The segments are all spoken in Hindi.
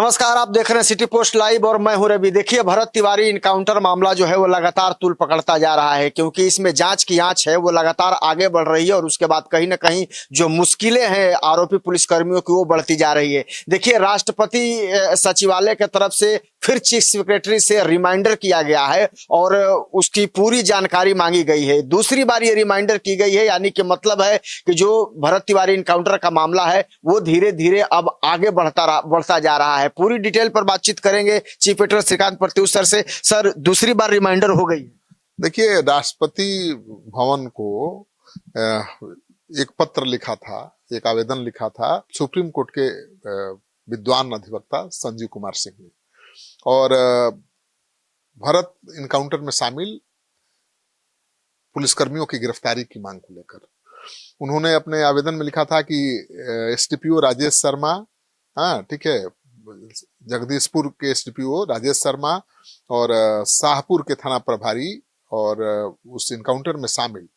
नमस्कार, आप देख रहे हैं सिटी पोस्ट लाइव और मैं हूं रवि। देखिए, भरत तिवारी इनकाउंटर मामला जो है वो लगातार तूल पकड़ता जा रहा है, क्योंकि इसमें जांच की आंच है वो लगातार आगे बढ़ रही है और उसके बाद कहीं ना कहीं जो मुश्किलें हैं आरोपी पुलिसकर्मियों की वो बढ़ती जा रही है। देखिए, राष्ट्रपति सचिवालय की तरफ से फिर चीफ सेक्रेटरी से रिमाइंडर किया गया है और उसकी पूरी जानकारी मांगी गई है। दूसरी बार ये रिमाइंडर की गई है, यानी कि मतलब है कि जो भरत तिवारी इनकाउंटर का मामला है वो धीरे धीरे अब आगे बढ़ता जा रहा है। पूरी डिटेल पर बातचीत करेंगे chief editor Shrikant Pratyush sir से। सर, दूसरी बार रिमाइंडर हो गई। देखिए, राष्ट्रपति भवन को एक पत्र लिखा था, एक आवेदन लिखा था सुप्रीम कोर्ट के विद्वान अधिवक्ता संजीव कुमार सिंह ने, और भरत इनकाउंटर में शामिल पुलिसकर्मियों की गिरफ्तारी की मांग को लेकर उन्होंने अपने आवेदन में लिखा था कि एसडीपीओ राजेश शर्मा, हाँ ठीक है, जगदीशपुर के एसडीपीओ राजेश शर्मा और शाहपुर के थाना प्रभारी और उस इनकाउंटर में शामिल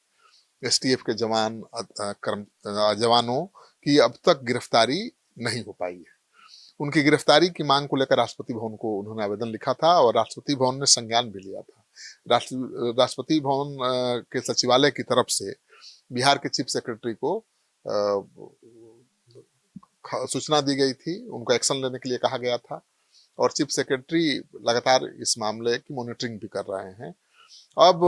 एसटीएफ के जवानों की अब तक गिरफ्तारी नहीं हो पाई है। उनकी गिरफ्तारी की मांग को लेकर राष्ट्रपति भवन को उन्होंने आवेदन लिखा था और राष्ट्रपति भवन ने संज्ञान भी लिया था। राष्ट्रपति भवन के सचिवालय की तरफ से बिहार के चीफ सेक्रेटरी को सूचना दी गई थी, उनको एक्शन लेने के लिए कहा गया था और चीफ सेक्रेटरी लगातार इस मामले की मॉनिटरिंग भी कर रहे हैं। अब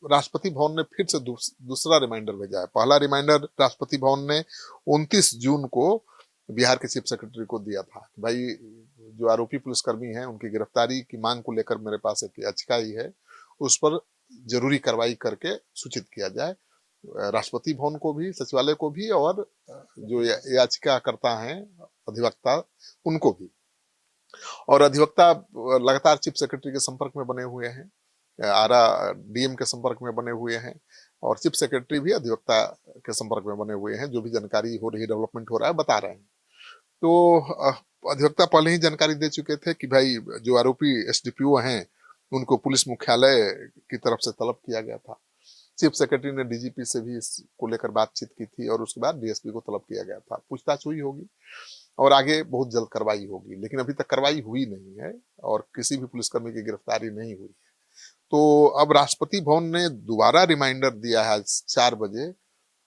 राष्ट्रपति भवन ने फिर से दूसरा रिमाइंडर भेजा है। पहला रिमाइंडर राष्ट्रपति भवन ने 29 जून को बिहार के चीफ सेक्रेटरी को दिया था कि भाई जो आरोपी पुलिसकर्मी हैं उनकी गिरफ्तारी की मांग को लेकर मेरे पास एक याचिका आई है, उस पर जरूरी कार्रवाई करके सूचित किया जाए राष्ट्रपति भवन को भी, सचिवालय को भी और जो याचिका करता है अधिवक्ता उनको भी। और अधिवक्ता लगातार चीफ सेक्रेटरी के संपर्क में बने हुए हैं, आरा डीएम के संपर्क में बने हुए हैं और चीफ सेक्रेटरी भी अधिवक्ता के संपर्क में बने हुए हैं। जो भी जानकारी हो रही, डेवलपमेंट हो रहा है, बता रहे हैं। तो अधिवक्ता पहले ही जानकारी दे चुके थे कि भाई जो आरोपी एसडीपीओ हैं उनको पुलिस मुख्यालय की तरफ से तलब किया गया था। चीफ सेक्रेटरी ने डीजीपी से भी इसको लेकर बातचीत की थी और उसके बाद डीएसपी को तलब किया गया था। पूछताछ हुई होगी और आगे बहुत जल्द कार्रवाई होगी, लेकिन अभी तक कार्रवाई हुई नहीं है और किसी भी पुलिसकर्मी की गिरफ्तारी नहीं हुई है। तो अब राष्ट्रपति भवन ने दोबारा रिमाइंडर दिया है 4 बजे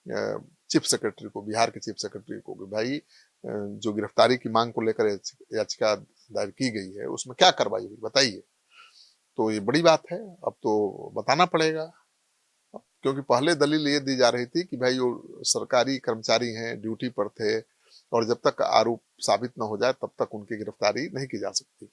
चीफ सेक्रेटरी को, बिहार के चीफ सेक्रेटरी को, कि भाई जो गिरफ्तारी की मांग को लेकर याचिका दायर की गई है उसमें क्या कार्रवाई हुई बताइए। तो ये बड़ी बात है, अब तो बताना पड़ेगा, क्योंकि पहले दलील ये दी जा रही थी कि भाई वो सरकारी कर्मचारी हैं, ड्यूटी पर थे और जब तक आरोप साबित न हो जाए तब तक उनकी गिरफ्तारी नहीं की जा सकती।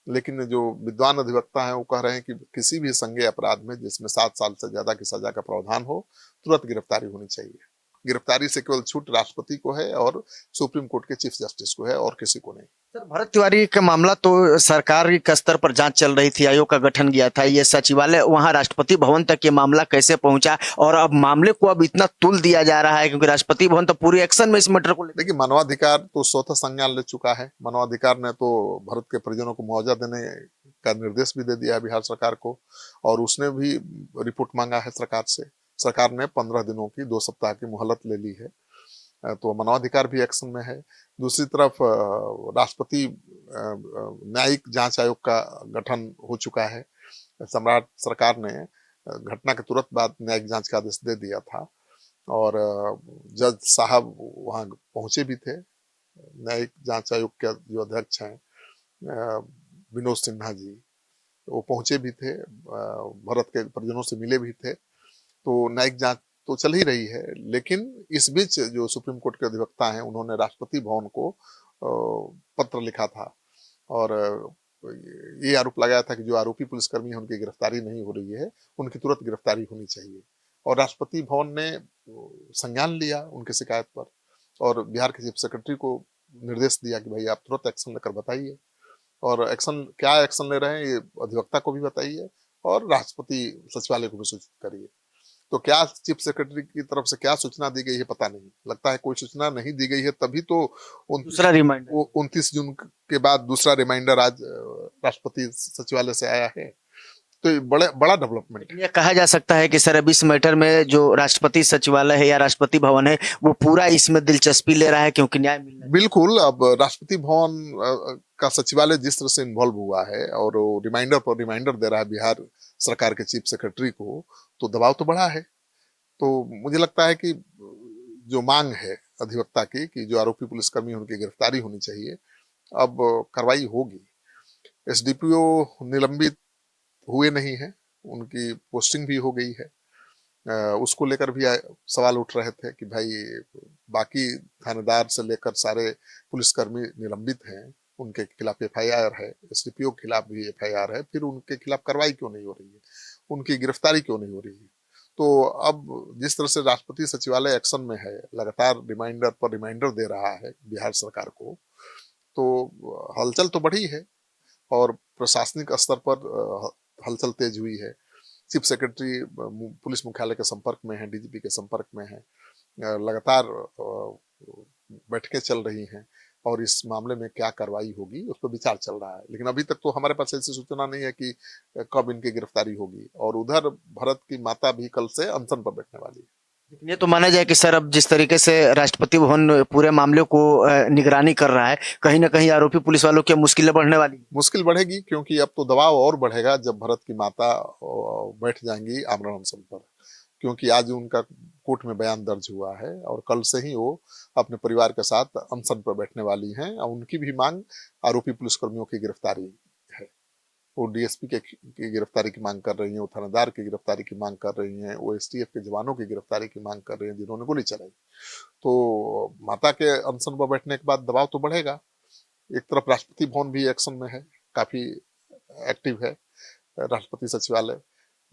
लेकिन जो विद्वान अधिवक्ता हैं वो कह रहे हैं कि किसी भी संज्ञेय अपराध में जिसमें 7 साल से ज्यादा की सजा का प्रावधान हो, तुरंत गिरफ्तारी होनी चाहिए। गिरफ्तारी से केवल छूट राष्ट्रपति को है और सुप्रीम कोर्ट के चीफ जस्टिस को है और किसी को नहीं। सर, भरत तिवारी का मामला तो सरकारी के स्तर पर जांच चल रही थी, आयोग का गठन किया था, ये सचिवालय वहां राष्ट्रपति भवन तक ये मामला कैसे पहुंचा और अब मामले को अब इतना तुल दिया जा रहा है, क्योंकि राष्ट्रपति भवन तो पूरे एक्शन में इस मैटर को। देखिए, मानवाधिकार तो स्वतः संज्ञान ले चुका है। मानवाधिकार ने तो भरत के परिजनों को मुआवजा देने का निर्देश भी दे दिया है बिहार सरकार को और उसने भी रिपोर्ट मांगा है सरकार से। सरकार ने 15 दिनों की 2 सप्ताह की मोहलत ले ली है, तो मानवाधिकार भी एक्शन में है। दूसरी तरफ राष्ट्रपति न्यायिक जांच आयोग का गठन हो चुका है। सम्राट सरकार ने घटना के तुरंत बाद न्यायिक जांच का आदेश दे दिया था और जज साहब वहां पहुंचे भी थे। न्यायिक जांच आयोग के जो अध्यक्ष हैं विनोद सिन्हा जी, वो पहुंचे भी थे, भरत के परिजनों से मिले भी थे। तो न्यायिक जांच तो चल ही रही है, लेकिन इस बीच जो सुप्रीम कोर्ट के अधिवक्ता हैं उन्होंने राष्ट्रपति भवन को पत्र लिखा था और ये आरोप लगाया था कि जो आरोपी पुलिसकर्मी हैं उनकी गिरफ्तारी नहीं हो रही है, उनकी तुरंत गिरफ्तारी होनी चाहिए। और राष्ट्रपति भवन ने संज्ञान लिया उनकी शिकायत पर और बिहार के चीफ सेक्रेटरी को निर्देश दिया कि भाई आप तुरंत एक्शन लेकर बताइए, और एक्शन क्या एक्शन ले रहे हैं ये अधिवक्ता को भी बताइए और राष्ट्रपति सचिवालय को भी सूचित करिए। तो क्या चीफ सेक्रेटरी की तरफ से क्या सूचना दी गई है पता नहीं, लगता है कोई सूचना नहीं दी गई है, तभी तो दूसरा रिमाइंडर 29 जून के बाद दूसरा रिमाइंडर आज राष्ट्रपति सचिवालय से आया है। तो ये बड़ा डेवलपमेंट है। ये कहा जा सकता है कि सर अब इस मैटर में जो राष्ट्रपति सचिवालय है या राष्ट्रपति भवन है वो पूरा इसमें दिलचस्पी ले रहा है, क्योंकि न्याय मिलना चाहिए। बिल्कुल, अब राष्ट्रपति भवन का सचिवालय जिस तरह से इन्वॉल्व हुआ है और वो रिमाइंडर पर रिमाइंडर दे रहा है बिहार सरकार के चीफ सेक्रेटरी को, तो दबाव तो बढ़ा है। तो मुझे लगता है कि जो मांग है अधिवक्ता की कि जो आरोपी पुलिसकर्मी उनकी गिरफ्तारी होनी चाहिए, अब कार्रवाई होगी। एसडीपीओ निलंबित हुए नहीं है, उनकी पोस्टिंग भी हो गई है। उसको लेकर भी सवाल उठ रहे थे कि भाई बाकी थानेदार से लेकर सारे पुलिसकर्मी निलंबित हैं, उनके खिलाफ एफआईआर है, एसडीपीओ के खिलाफ भी एफआईआर है, फिर उनके खिलाफ कार्रवाई क्यों नहीं हो रही है, उनकी गिरफ्तारी क्यों नहीं हो रही है। तो अब जिस तरह से राष्ट्रपति सचिवालय एक्शन में है, लगातार रिमाइंडर पर रिमाइंडर दे रहा है बिहार सरकार को, तो हलचल तो बढ़ी है और प्रशासनिक स्तर पर हलचल तेज हुई है। चीफ सेक्रेटरी पुलिस मुख्यालय के संपर्क में है, डीजीपी के संपर्क में है, लगातार बैठकें चल रही हैं और इस मामले में क्या कार्रवाई होगी उस पर विचार चल रहा है। लेकिन अभी तक तो हमारे पास ऐसी सूचना नहीं है कि कब इनकी गिरफ्तारी होगी। और उधर भरत की माता भी कल से अनशन पर बैठने वाली है। लेकिन ये तो माना जाए कि सर अब जिस तरीके से राष्ट्रपति भवन पूरे मामले को निगरानी कर रहा है, कहीं ना कहीं आरोपी पुलिस वालों की मुश्किलें बढ़ने वाली है। मुश्किल बढ़ेगी, क्योंकि अब तो दबाव और बढ़ेगा जब भरत की माता बैठ जाएंगी आमरण अनशन पर, क्योंकि आज उनका कोर्ट में बयान दर्ज हुआ है और कल से ही वो अपने परिवार के साथ अनशन पर बैठने वाली हैं और उनकी भी मांग आरोपी पुलिसकर्मियों की गिरफ्तारी है। वो डीएसपी की गिरफ्तारी की मांग कर रही हैं, वो थानेदार की गिरफ्तारी की मांग कर रही हैं, वो एसटीएफ के जवानों की गिरफ्तारी की मांग कर रही हैं जिन्होंने गोली चलाई। तो माता के अनशन पर बैठने के बाद दबाव तो बढ़ेगा। एक तरफ राष्ट्रपति भवन भी एक्शन में है, काफी एक्टिव है राष्ट्रपति सचिवालय,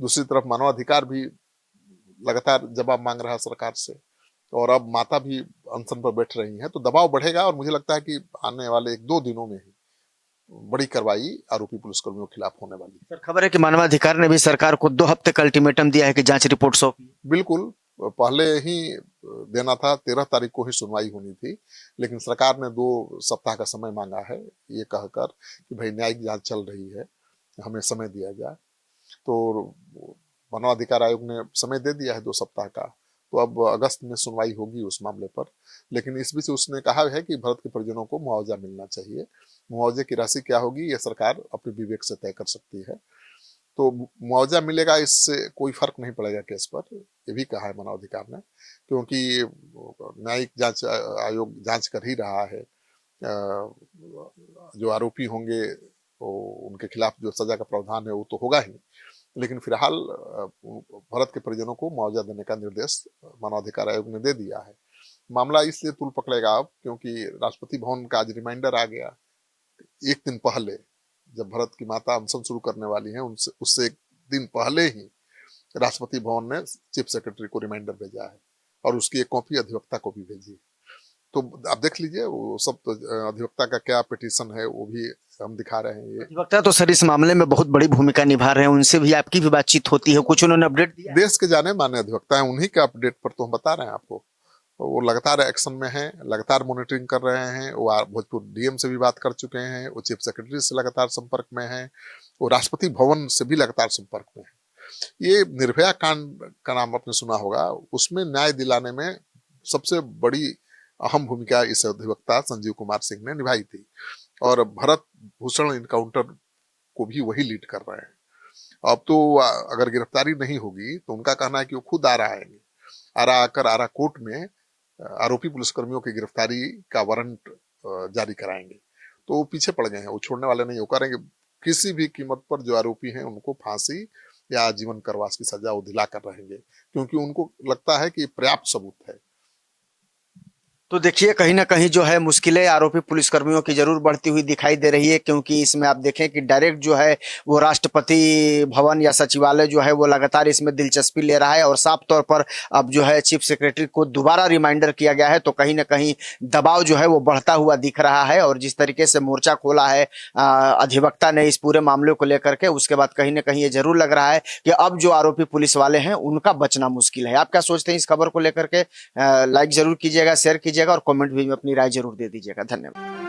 दूसरी तरफ मानवाधिकार भी लगातार जवाब मांग रहा है सरकार से, और अब माता भी अनशन पर बैठ रही हैं, तो दबाव बढ़ेगा। और मुझे लगता है कि आने वाले 1-2 दिनों में ही बड़ी कार्रवाई आरोपी पुलिसकर्मियों के खिलाफ होने वाली है। सर खबर है कि मानवाधिकार ने भी सरकार को 2 हफ्ते का अल्टीमेटम दिया है कि जांच रिपोर्ट सौंपी। बिल्कुल, पहले ही देना था, 13 तारीख को ही सुनवाई होनी थी, लेकिन सरकार ने 2 सप्ताह का समय मांगा है ये कहकर कि भाई न्यायिक जांच चल रही है, हमें समय दिया जाए। तो मानवाधिकार आयोग ने समय दे दिया है 2 सप्ताह का, तो अब अगस्त में सुनवाई होगी उस मामले पर। लेकिन इस बीच उसने कहा है कि भरत के परिजनों को मुआवजा मिलना चाहिए। मुआवजे की राशि क्या होगी ये सरकार अपने विवेक से तय कर सकती है। तो मुआवजा मिलेगा, इससे कोई फर्क नहीं पड़ेगा केस पर, ये भी कहा है मानवाधिकार ने, क्योंकि न्यायिक जांच आयोग जांच कर ही रहा है। जो आरोपी होंगे वो उनके खिलाफ जो सजा का प्रावधान है वो तो होगा ही, लेकिन फिलहाल भरत के परिजनों को मुआवजा देने का निर्देश मानवाधिकार आयोग ने दे दिया है। मामला इसलिए तूल पकड़ेगा अब क्योंकि राष्ट्रपति भवन का आज रिमाइंडर आ गया। एक दिन पहले जब भरत की माता अनशन शुरू करने वाली है, उससे एक दिन पहले ही राष्ट्रपति भवन ने चीफ सेक्रेटरी को रिमाइंडर भेजा है और उसकी एक कॉपी अधिवक्ता को भी भेजी है। तो आप देख लीजिए वो सब, तो अधिवक्ता का क्या पिटीशन है वो भी हम दिखा रहे हैं। ये अधिवक्ता तो सर इस मामले में बहुत बड़ी भूमिका निभा रहे हैं, उनसे भी आपकी भी बातचीत होती है, कुछ उन्होंने अपडेट दिया? देश के जाने माने अधिवक्ता है, उन्हीं के अपडेट पर तो हम बता रहे हैं आपको। वो लगातार एक्शन में है, लगातार मॉनिटरिंग कर रहे हैं। वो भोजपुर डीएम से भी बात कर चुके हैं, वो चीफ सेक्रेटरी से लगातार संपर्क में है, वो राष्ट्रपति भवन से भी लगातार संपर्क में है। ये निर्भया कांड का नाम आपने सुना होगा, उसमें न्याय दिलाने में सबसे बड़ी अहम भूमिका इस अधिवक्ता संजीव कुमार सिंह ने निभाई थी और भरत भूषण इनकाउंटर को भी वही लीड कर रहे हैं। अब तो अगर गिरफ्तारी नहीं होगी तो उनका कहना है कि वो खुद आरा आएंगे, आरा आकर आरा कोर्ट में आरोपी पुलिसकर्मियों की गिरफ्तारी का वारंट जारी कराएंगे। तो वो पीछे पड़ गए हैं, वो छोड़ने वाले नहीं, वो करेंगे किसी भी कीमत पर जो आरोपी हैं उनको फांसी या आजीवन कारावास की सजा वो दिला कर रहेंगे, क्योंकि उनको लगता है कि पर्याप्त सबूत है। तो देखिए कहीं ना कहीं जो है मुश्किलें आरोपी पुलिसकर्मियों की जरूर बढ़ती हुई दिखाई दे रही है, क्योंकि इसमें आप देखें कि डायरेक्ट जो है वो राष्ट्रपति भवन या सचिवालय जो है वो लगातार इसमें दिलचस्पी ले रहा है और साफ तौर पर अब जो है चीफ सेक्रेटरी को दोबारा रिमाइंडर किया गया है, तो कहीं ना कहीं दबाव जो है वो बढ़ता हुआ दिख रहा है। और जिस तरीके से मोर्चा खोला है अधिवक्ता ने इस पूरे मामले को लेकर के, उसके बाद कहीं ना कहीं ये जरूर लग रहा है कि अब जो आरोपी पुलिस वाले हैं उनका बचना मुश्किल है। आप क्या सोचते हैं इस खबर को लेकर के? लाइक जरूर कीजिएगा, शेयर कीजिएगा और कमेंट भी में अपनी राय जरूर दे दीजिएगा। धन्यवाद।